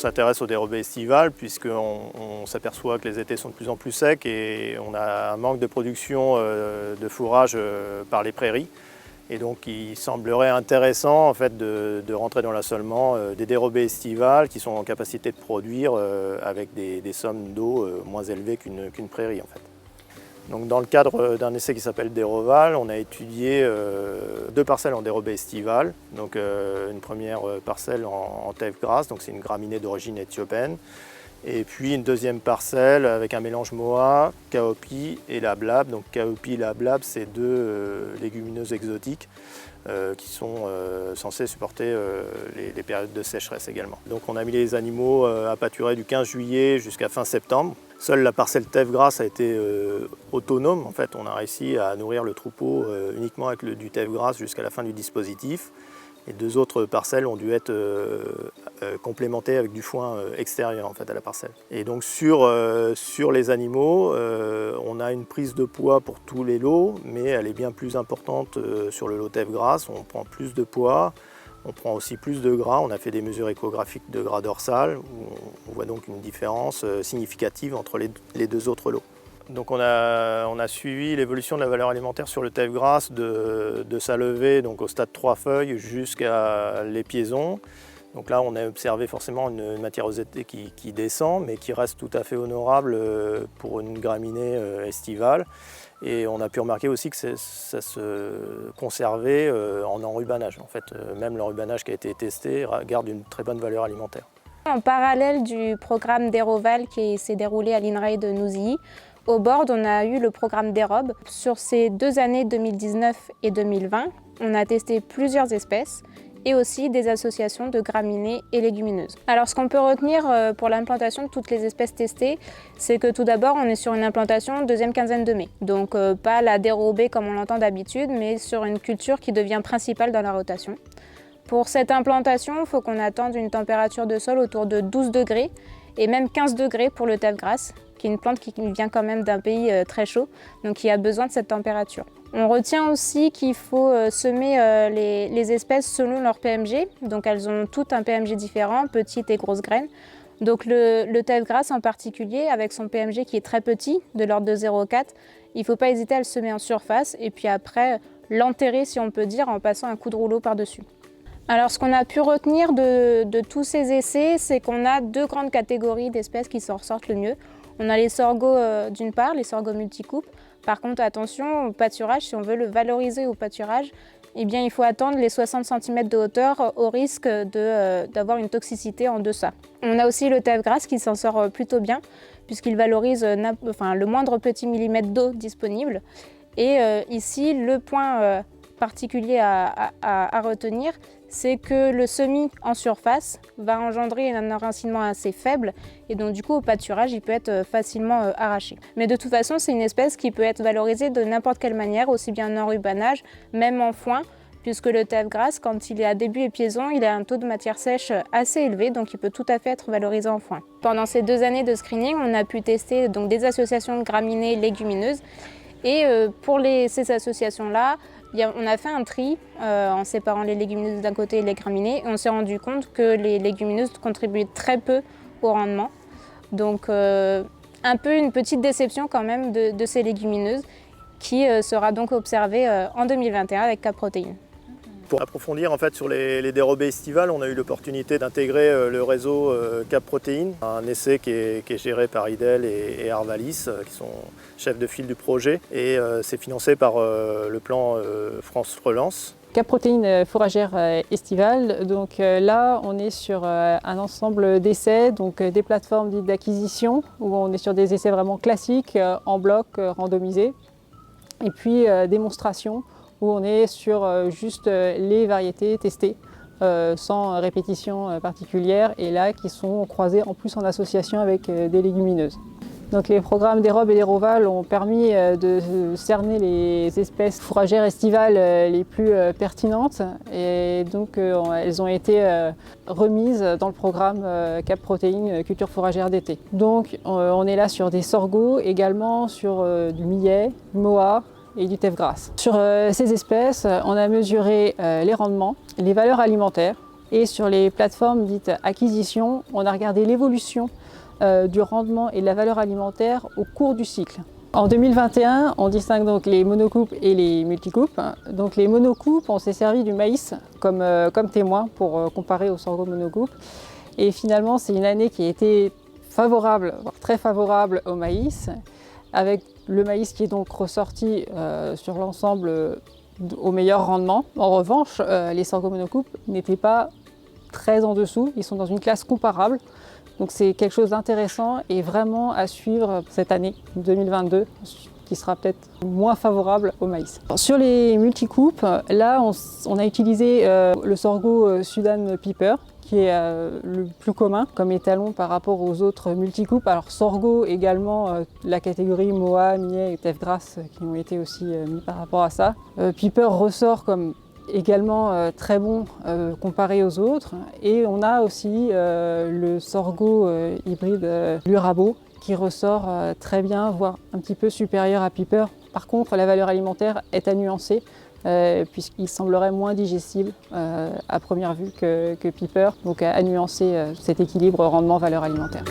s'intéresse aux dérobées estivales puisqu'on s'aperçoit que les étés sont de plus en plus secs et on a un manque de production de fourrage par les prairies. Et donc il semblerait intéressant en fait, de rentrer dans l'assolement des dérobées estivales qui sont en capacité de produire avec des sommes d'eau moins élevées qu'une prairie en fait. Donc, dans le cadre d'un essai qui s'appelle Déroval, on a étudié 2 parcelles en dérobée estivale. Donc, une première parcelle en tève grasse, donc c'est une graminée d'origine éthiopienne. Et puis une deuxième parcelle avec un mélange Moa, Kaopi et Lablab. Donc Kaopi et Lablab, c'est 2 légumineuses exotiques qui sont censées supporter les périodes de sécheresse également. Donc on a mis les animaux à pâturer du 15 juillet jusqu'à fin septembre. Seule la parcelle tève grasse a été autonome. En fait, on a réussi à nourrir le troupeau uniquement avec du tève grasse jusqu'à la fin du dispositif. Les 2 autres parcelles ont dû être complémentées avec du foin extérieur en fait, à la parcelle. Et donc sur les animaux, on a une prise de poids pour tous les lots, mais elle est bien plus importante sur le lot tève grasse. On prend plus de poids, on prend aussi plus de gras. On a fait des mesures échographiques de gras dorsal, où on voit donc une différence significative entre les 2 autres lots. Donc on a suivi l'évolution de la valeur alimentaire sur le tève grasse de sa levée donc au stade 3 feuilles jusqu'à l'épiaison. Donc là on a observé forcément une matérosité qui descend mais qui reste tout à fait honorable pour une graminée estivale. Et on a pu remarquer aussi que ça se conservait en enrubanage. En fait, même l'enrubanage qui a été testé garde une très bonne valeur alimentaire. En parallèle du programme Déroval qui s'est déroulé à l'INRAE de Nouzilly, au Bord, on a eu le programme Dérobe. Sur ces 2 années 2019 et 2020, on a testé plusieurs espèces et aussi des associations de graminées et légumineuses. Alors ce qu'on peut retenir pour l'implantation de toutes les espèces testées, c'est que tout d'abord on est sur une implantation deuxième quinzaine de mai. Donc pas la dérobée comme on l'entend d'habitude, mais sur une culture qui devient principale dans la rotation. Pour cette implantation, il faut qu'on attende une température de sol autour de 12 degrés et même 15 degrés pour le tève grasse, qui est une plante qui vient quand même d'un pays très chaud, donc qui a besoin de cette température. On retient aussi qu'il faut semer les espèces selon leur PMG, donc elles ont toutes un PMG différent, petites et grosses graines. Donc le tève grasse en particulier, avec son PMG qui est très petit, de l'ordre de 0,4, il ne faut pas hésiter à le semer en surface et puis après l'enterrer si on peut dire en passant un coup de rouleau par-dessus. Alors ce qu'on a pu retenir de tous ces essais, c'est qu'on a 2 grandes catégories d'espèces qui s'en ressortent le mieux. On a les sorgho d'une part, les sorgho multicoupes. Par contre, attention au pâturage, si on veut le valoriser au pâturage, eh bien, il faut attendre les 60 cm de hauteur au risque d'avoir une toxicité en deçà. On a aussi le tève grasse qui s'en sort plutôt bien puisqu'il valorise le moindre petit millimètre d'eau disponible. Et ici, le point particulier à retenir, c'est que le semis en surface va engendrer un enracinement assez faible et donc du coup au pâturage il peut être facilement arraché. Mais de toute façon c'est une espèce qui peut être valorisée de n'importe quelle manière, aussi bien en enrubanage, même en foin, puisque le tève grasse quand il est à début épiaison, il a un taux de matière sèche assez élevé, donc il peut tout à fait être valorisé en foin. Pendant ces 2 années de screening, on a pu tester donc, des associations de graminées légumineuses et pour ces associations-là, on a fait un tri en séparant les légumineuses d'un côté et les graminées et on s'est rendu compte que les légumineuses contribuaient très peu au rendement. Donc un peu une petite déception quand même de ces légumineuses qui sera donc observée en 2021 avec CapProtein. Pour approfondir en fait, sur les dérobées estivales, on a eu l'opportunité d'intégrer le réseau CapProtein, un essai qui est géré par IDEL et Arvalis, qui sont chefs de file du projet. Et c'est financé par le plan France Relance. CapProtein fourragère estivale, donc là on est sur un ensemble d'essais, donc des plateformes dites d'acquisition, où on est sur des essais vraiment classiques, en bloc, randomisés, et puis démonstration, où on est sur juste les variétés testées, sans répétition particulière, et là qui sont croisées en plus en association avec des légumineuses. Donc les programmes Dérobe et Déroval ont permis de cerner les espèces fourragères estivales les plus pertinentes et donc elles ont été remises dans le programme CapProtein culture fourragère d'été. Donc on est là sur des sorgho, également sur du millet, Moa et du tève grasse. Sur ces espèces, on a mesuré les rendements, les valeurs alimentaires, Et sur les plateformes dites acquisition, on a regardé l'évolution du rendement et de la valeur alimentaire au cours du cycle. En 2021, on distingue donc les monocoupes et les multicoupes. Donc les monocoupes, on s'est servi du maïs comme témoin pour comparer au sorgho monocoupe. Et finalement, c'est une année qui a été favorable, voire très favorable au maïs, avec le maïs qui est donc ressorti sur l'ensemble au meilleur rendement. En revanche, les sorgho monocoupes n'étaient pas très en dessous, ils sont dans une classe comparable. Donc c'est quelque chose d'intéressant et vraiment à suivre cette année 2022, qui sera peut-être moins favorable au maïs. Sur les multicoupes, là on a utilisé le sorgho Sudan Piper, qui est le plus commun comme étalon par rapport aux autres multicoupes. Alors sorgho également, la catégorie Moa, Millet et Teff Grasse qui ont été aussi mis par rapport à ça. Piper ressort comme également très bon comparé aux autres. Et on a aussi le sorgho hybride Lurabo qui ressort très bien, voire un petit peu supérieur à Piper. Par contre, la valeur alimentaire est à nuancer puisqu'il semblerait moins digestible à première vue que Piper. Donc à nuancer cet équilibre rendement-valeur alimentaire.